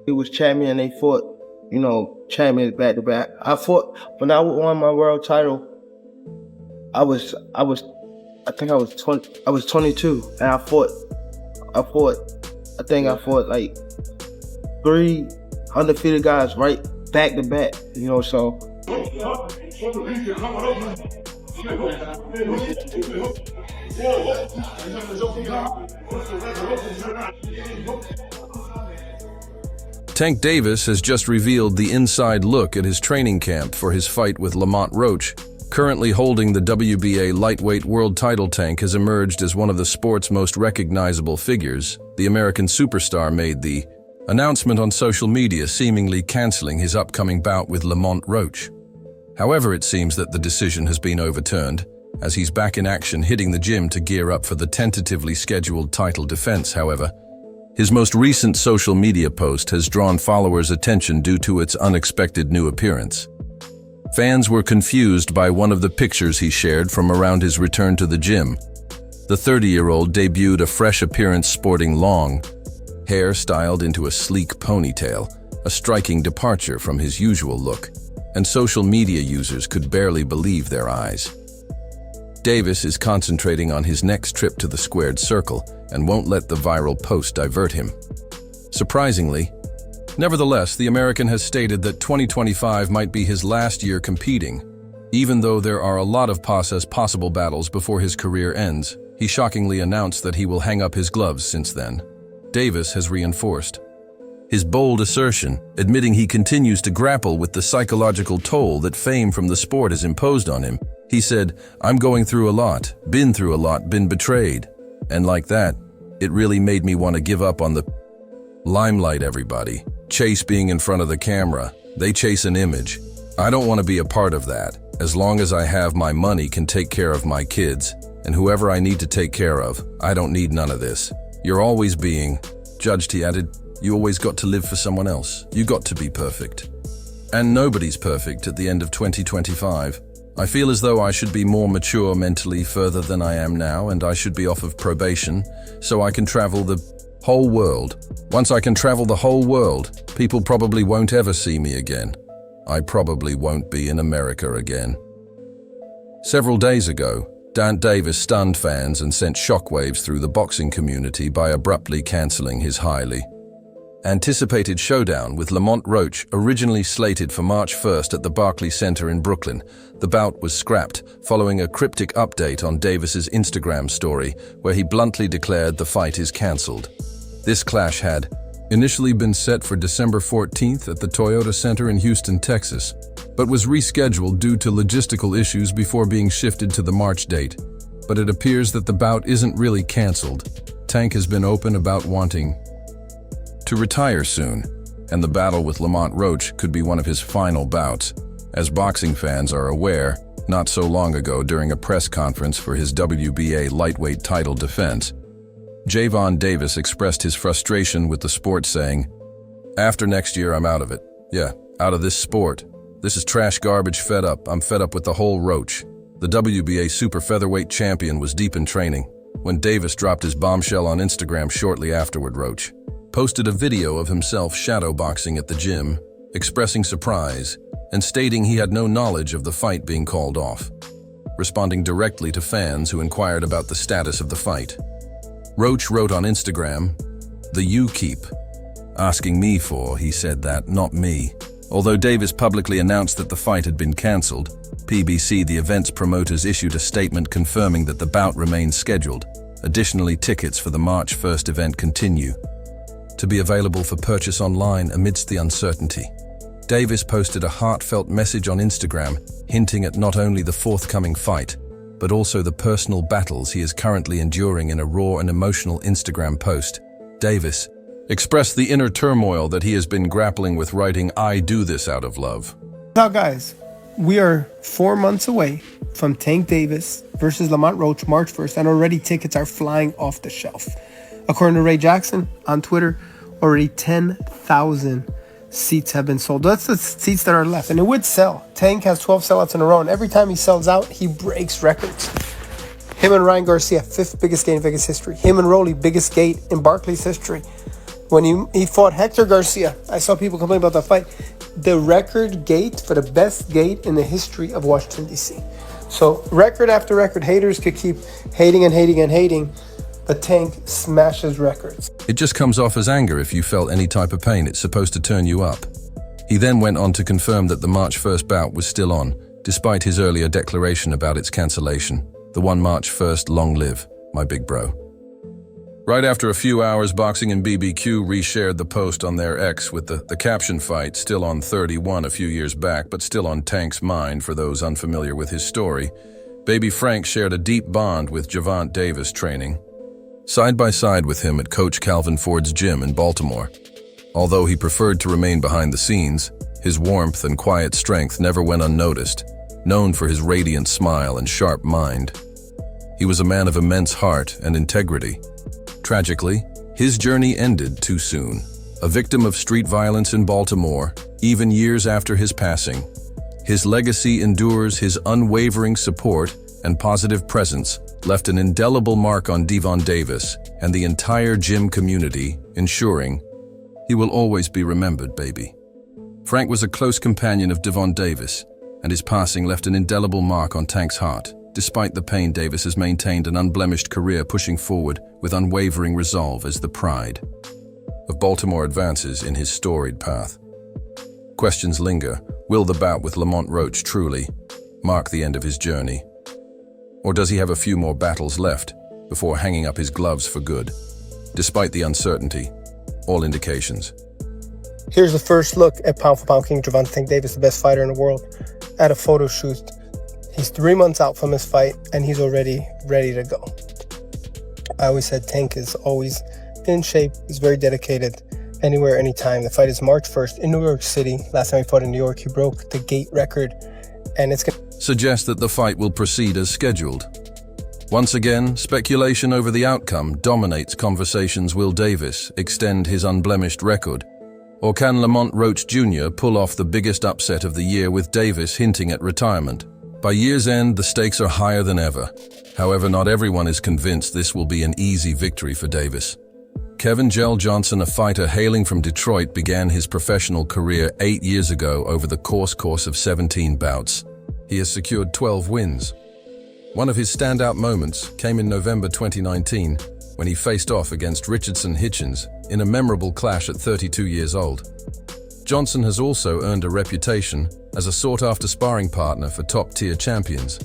he was champion. They fought, champions back to back. I fought when I won my world title. I think I was 20. I was 22, and I fought like 3 undefeated guys right back to back. So. Tank Davis has just revealed the inside look at his training camp for his fight with Lamont Roach. Currently holding the WBA lightweight world title, Tank has emerged as one of the sport's most recognizable figures. The American superstar made the announcement on social media, seemingly canceling his upcoming bout with Lamont Roach. However, it seems that the decision has been overturned, as he's back in action hitting the gym to gear up for the tentatively scheduled title defense. However, his most recent social media post has drawn followers' attention due to its unexpected new appearance. Fans were confused by one of the pictures he shared from around his return to the gym. The 30-year-old debuted a fresh appearance sporting long hair styled into a sleek ponytail, a striking departure from his usual look, and social media users could barely believe their eyes. Davis is concentrating on his next trip to the squared circle and won't let the viral post divert him. Surprisingly, nevertheless, the American has stated that 2025 might be his last year competing. Even though there are a lot of possible battles before his career ends, he shockingly announced that he will hang up his gloves since then. Davis has reinforced his bold assertion, admitting he continues to grapple with the psychological toll that fame from the sport has imposed on him. He said, "I'm going through a lot, been through a lot, been betrayed. And like that, it really made me want to give up on the limelight. Everybody chase being in front of the camera. They chase an image. I don't want to be a part of that. As long as I have my money, can take care of my kids, and whoever I need to take care of, I don't need none of this. You're always being judged," he added. "You always got to live for someone else. You got to be perfect. And nobody's perfect at the end of 2025. I feel as though I should be more mature mentally further than I am now, and I should be off of probation so I can travel the whole world. Once I can travel the whole world, people probably won't ever see me again. I probably won't be in America again." Several days ago, Tank Davis stunned fans and sent shockwaves through the boxing community by abruptly canceling his highly anticipated showdown with Lamont Roach, originally slated for March 1st at the Barclays Center in Brooklyn. The bout was scrapped following a cryptic update on Davis's Instagram story, where he bluntly declared the fight is cancelled. This clash had initially been set for December 14th at the Toyota Center in Houston, Texas, but was rescheduled due to logistical issues before being shifted to the March date. But it appears that the bout isn't really cancelled. Tank has been open about wanting to retire soon, and the battle with Lamont Roach could be one of his final bouts. As boxing fans are aware, not so long ago during a press conference for his WBA lightweight title defense, Gervonta Davis expressed his frustration with the sport, saying, "After next year, I'm out of it. Yeah, out of this sport. This is trash garbage, fed up. I'm fed up with the whole Roach." The WBA super featherweight champion was deep in training when Davis dropped his bombshell on Instagram shortly afterward. Roach posted a video of himself shadowboxing at the gym, expressing surprise and stating he had no knowledge of the fight being called off, responding directly to fans who inquired about the status of the fight. Roach wrote on Instagram, "The you keep asking me for," he said that, "not me." Although Davis publicly announced that the fight had been cancelled, PBC, the event's promoters, issued a statement confirming that the bout remains scheduled. Additionally, tickets for the March 1st event continue to be available for purchase online amidst the uncertainty. Davis posted a heartfelt message on Instagram, hinting at not only the forthcoming fight, but also the personal battles he is currently enduring. In a raw and emotional Instagram post, Davis expressed the inner turmoil that he has been grappling with, writing, "I do this out of love." Now guys, we are 4 months away from Tank Davis versus Lamont Roach, March 1st, and already tickets are flying off the shelf. According to Ray Jackson on Twitter, already 10,000 seats have been sold. That's the seats that are left, and it would sell. Tank has 12 sellouts in a row, and every time he sells out, he breaks records. Him and Ryan Garcia, 5th biggest gate in Vegas history. Him and Rolly, biggest gate in Barclays history. when he fought Hector Garcia. I saw people complain about that fight. The record gate for the best gate in the history of Washington, D.C. So record after record, haters could keep hating and hating and hating, but Tank smashes records. It just comes off as anger if you felt any type of pain. It's supposed to turn you up. He then went on to confirm that the March 1st bout was still on, despite his earlier declaration about its cancellation. The one March 1st, long live, my big bro. Right after a few hours, Boxing and BBQ reshared the post on their X with the caption fight still on 31 a few years back, but still on Tank's mind for those unfamiliar with his story. Baby Frank shared a deep bond with Gervonta Davis training, side by side with him at Coach Calvin Ford's gym in Baltimore. Although he preferred to remain behind the scenes, his warmth and quiet strength never went unnoticed, known for his radiant smile and sharp mind. He was a man of immense heart and integrity. Tragically, his journey ended too soon. A victim of street violence in Baltimore, even years after his passing. His legacy endures. His unwavering support and positive presence left an indelible mark on Gervonta Davis and the entire gym community, ensuring he will always be remembered, baby. Frank was a close companion of Gervonta Davis, and his passing left an indelible mark on Tank's heart. Despite the pain, Davis has maintained an unblemished career, pushing forward with unwavering resolve as the pride of Baltimore advances in his storied path. Questions linger. Will the bout with Lamont Roach truly mark the end of his journey? Or does he have a few more battles left before hanging up his gloves for good? Despite the uncertainty, all indications. Here's the first look at pound for pound King Gervonta Tank Davis, the best fighter in the world, at a photo shoot. He's 3 months out from his fight, and he's already ready to go. I always said Tank is always in shape. He's very dedicated, anywhere, anytime. The fight is March 1st in New York City. Last time he fought in New York, he broke the gate record, and it's going to suggest that the fight will proceed as scheduled. Once again, speculation over the outcome dominates conversations. Will Davis extend his unblemished record? Or can Lamont Roach Jr. pull off the biggest upset of the year, with Davis hinting at retirement? By year's end, the stakes are higher than ever. However, not everyone is convinced this will be an easy victory for Davis. Kevin "Gel" Johnson, a fighter hailing from Detroit, began his professional career 8 years ago over the course of 17 bouts. He has secured 12 wins. One of his standout moments came in November 2019 when he faced off against Richardson Hitchens in a memorable clash at 32 years old. Johnson has also earned a reputation as a sought-after sparring partner for top-tier champions.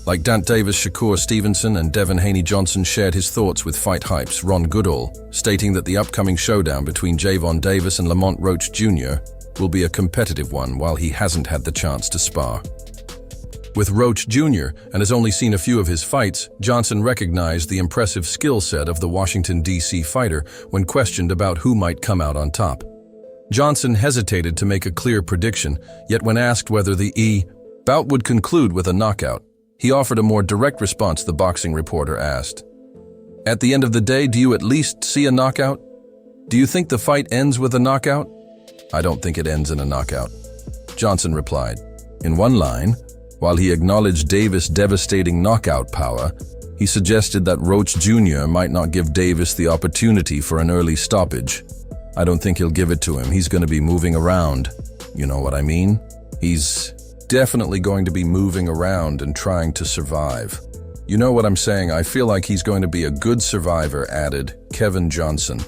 Like Dant Davis, Shakur Stevenson, and Devin Haney, Johnson shared his thoughts with Fight Hype's Ron Goodall, stating that the upcoming showdown between Gervonta Davis and Lamont Roach Jr. will be a competitive one while he hasn't had the chance to spar. With Roach Jr. and has only seen a few of his fights, Johnson recognized the impressive skill set of the Washington, D.C. fighter when questioned about who might come out on top. Johnson hesitated to make a clear prediction, yet when asked whether the bout would conclude with a knockout, he offered a more direct response. The boxing reporter asked, "At the end of the day, do you at least see a knockout? Do you think the fight ends with a knockout?" "I don't think it ends in a knockout," Johnson replied. In one line, while he acknowledged Davis' devastating knockout power, he suggested that Roach Jr. might not give Davis the opportunity for an early stoppage. "I don't think he'll give it to him. He's going to be moving around. You know what I mean? He's definitely going to be moving around and trying to survive. You know what I'm saying? I feel like he's going to be a good survivor," added Kevin Johnson.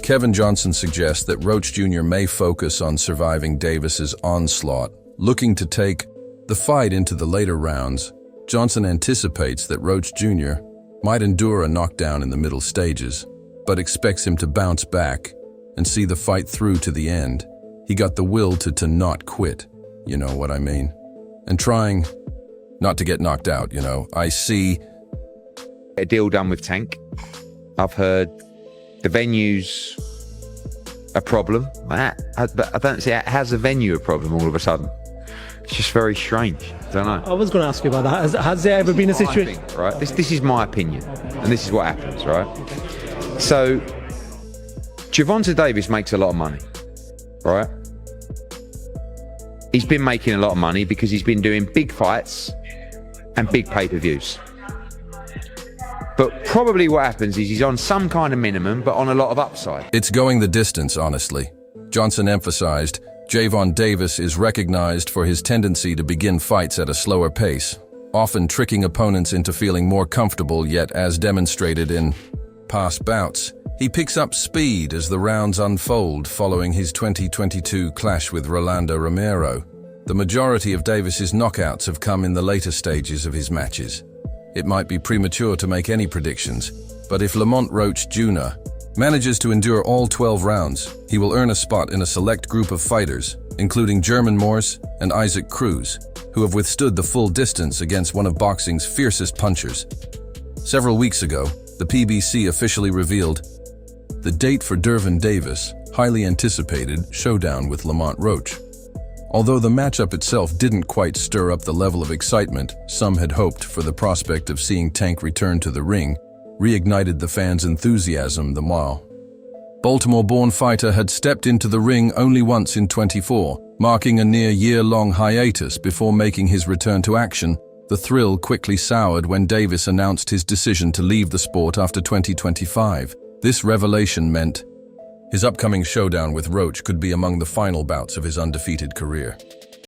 Kevin Johnson suggests that Roach Jr. may focus on surviving Davis's onslaught, looking to take the fight into the later rounds. Johnson anticipates that Roach Jr. might endure a knockdown in the middle stages, but expects him to bounce back and see the fight through to the end. He got the will to not quit, you know what I mean? And trying not to get knocked out, you know. I see a deal done with Tank. I've heard the venue's a problem. I don't see how's the venue a problem all of a sudden. It's just very strange. I don't know. I was going to ask you about that. Has there ever been a situation? Right. This is my opinion, and this is what happens, right? So, Gervonta Davis makes a lot of money, right? He's been making a lot of money because he's been doing big fights and big pay-per-views. But probably what happens is he's on some kind of minimum, but on a lot of upside. It's going the distance, honestly. Johnson emphasized, Gervonta Davis is recognized for his tendency to begin fights at a slower pace, often tricking opponents into feeling more comfortable, yet as demonstrated in past bouts, he picks up speed as the rounds unfold following his 2022 clash with Rolando Romero. The majority of Davis's knockouts have come in the later stages of his matches. It might be premature to make any predictions, but if Lamont Roach Jr. manages to endure all 12 rounds, he will earn a spot in a select group of fighters, including German Morse and Isaac Cruz, who have withstood the full distance against one of boxing's fiercest punchers. Several weeks ago, the PBC officially revealed the date for Gervonta Davis' highly anticipated showdown with Lamont Roach. Although the matchup itself didn't quite stir up the level of excitement some had hoped for, the prospect of seeing Tank return to the ring reignited the fans' enthusiasm the while. Baltimore-born fighter had stepped into the ring only once in 24, marking a near year-long hiatus before making his return to action. The thrill quickly soured when Davis announced his decision to leave the sport after 2025. This revelation meant his upcoming showdown with Roach could be among the final bouts of his undefeated career.